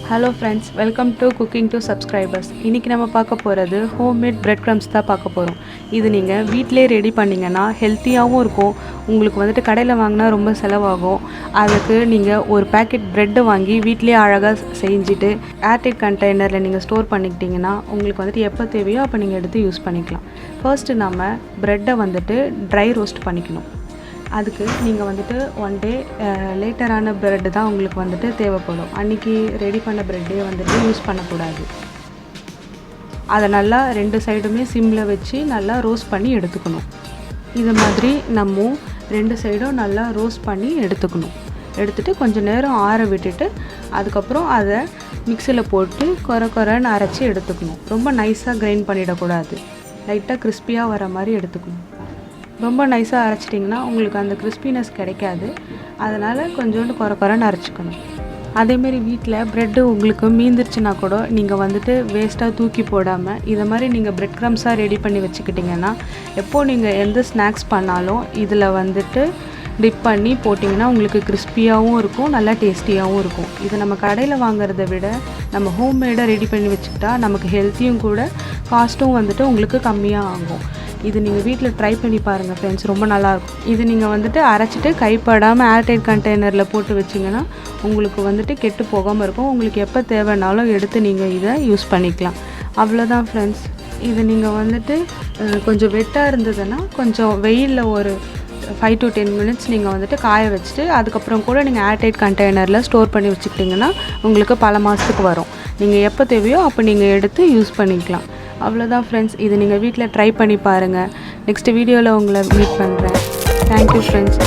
Hello friends, welcome to Cooking to Subscribers. இன்னைக்கு நம்ம பார்க்க போறது homemade bread crumbs தான் பார்க்க போறோம். இது நீங்க வீட்லயே ரெடி பண்ணீங்கனா ஹெல்தியாவும் இருக்கும். உங்களுக்கு வந்துட்டு கடையில வாங்குனா ரொம்ப செலவாகும். அதுக்கு நீங்க ஒரு பாக்கெட் bread வாங்கி வீட்லயே அழகா செஞ்சிட்டு ஏர்டைட் கண்டெய்னர்ல நீங்க ஸ்டோர் பண்ணிக்கிட்டீங்கனா உங்களுக்கு வந்துட்டு எப்ப தேவையோ அப்ப நீங்க எடுத்து யூஸ் பண்ணிக்கலாம். ஃபர்ஸ்ட் நாம bread வந்துட்டு dry roast பண்ணிக்கணும். அதுக்கு நீங்கள் வந்துட்டு ஒன் டே லேட்டரான ப்ரெட்டு தான் உங்களுக்கு வந்துட்டு தேவைப்படும். அன்றைக்கி ரெடி பண்ண ப்ரெட்டே வந்துட்டு யூஸ் பண்ணக்கூடாது. அதை நல்லா ரெண்டு சைடுமே சிம்மில் வச்சு நல்லா ரோஸ்ட் பண்ணி எடுத்துக்கணும். இது மாதிரி நம்ம ரெண்டு சைடும் நல்லா ரோஸ்ட் பண்ணி எடுத்துக்கணும். எடுத்துகிட்டு கொஞ்சம் நேரம் ஆற விட்டுட்டு அதுக்கப்புறம் அதை மிக்சியில் போட்டு கொரன்னு அரைச்சி எடுத்துக்கணும். ரொம்ப நைஸாக கிரைண்ட் பண்ணிடக்கூடாது. லைட்டாக கிறிஸ்பியாக வர மாதிரி எடுத்துக்கணும். ரொம்ப நைஸாக அரைச்சிட்டிங்கன்னா உங்களுக்கு அந்த கிறிஸ்பினஸ் கிடைக்காது. அதனால் கொஞ்சோண்டு கொரன்னு அரைச்சிக்கணும். அதேமாரி வீட்டில் ப்ரெட்டு உங்களுக்கு மீந்துருச்சுன்னா கூட நீங்கள் வந்துட்டு வேஸ்ட்டாக தூக்கி போடாமல் இதை மாதிரி நீங்கள் பிரெட் க்ரம்ஸாக ரெடி பண்ணி வச்சுக்கிட்டிங்கன்னா எப்போது நீங்கள் எந்த ஸ்நாக்ஸ் பண்ணாலும் இதில் வந்துட்டு டிப் பண்ணி போட்டிங்கன்னா உங்களுக்கு கிறிஸ்பியாகவும் இருக்கும், நல்லா டேஸ்டியாகவும் இருக்கும். இது நம்ம கடையில் வாங்குறத விட நம்ம ஹோம்மேடாக ரெடி பண்ணி வச்சுக்கிட்டா நமக்கு ஹெல்த்தியும் கூட, காஸ்ட்டும் வந்துட்டு உங்களுக்கு கம்மியாக ஆகும். இது நீங்கள் வீட்டில் ட்ரை பண்ணி பாருங்கள் ஃப்ரெண்ட்ஸ், ரொம்ப நல்லாயிருக்கும். இது நீங்கள் வந்துட்டு அரைச்சிட்டு கைப்படாமல் ஏர்டைட் கண்டெய்னரில் போட்டு வச்சிங்கன்னா உங்களுக்கு வந்துட்டு கெட்டு போகாமல் இருக்கும். உங்களுக்கு எப்போ தேவைன்னாலும் எடுத்து நீங்கள் இதை யூஸ் பண்ணிக்கலாம். அவ்வளோதான் ஃப்ரெண்ட்ஸ். இது நீங்கள் வந்துட்டு கொஞ்சம் வெட்டாக இருந்ததுன்னா கொஞ்சம் வெயிலில் ஒரு 5 to 10 மினிட்ஸ் நீங்கள் வந்துட்டு காய வச்சுட்டு அதுக்கப்புறம் கூட நீங்கள் ஏர்டைட் கண்டெய்னரில் ஸ்டோர் பண்ணி வச்சுக்கிட்டிங்கன்னா உங்களுக்கு பல மாதத்துக்கு வரும். நீங்கள் எப்போ தேவையோ அப்போ நீங்கள் எடுத்து யூஸ் பண்ணிக்கலாம். அவ்வளோதான் ஃப்ரெண்ட்ஸ். இது நீங்கள் வீட்டில் ட்ரை பண்ணி பாருங்கள். நெக்ஸ்ட் வீடியோவில் உங்களை மீட் பண்ணுறேன். Thank you friends.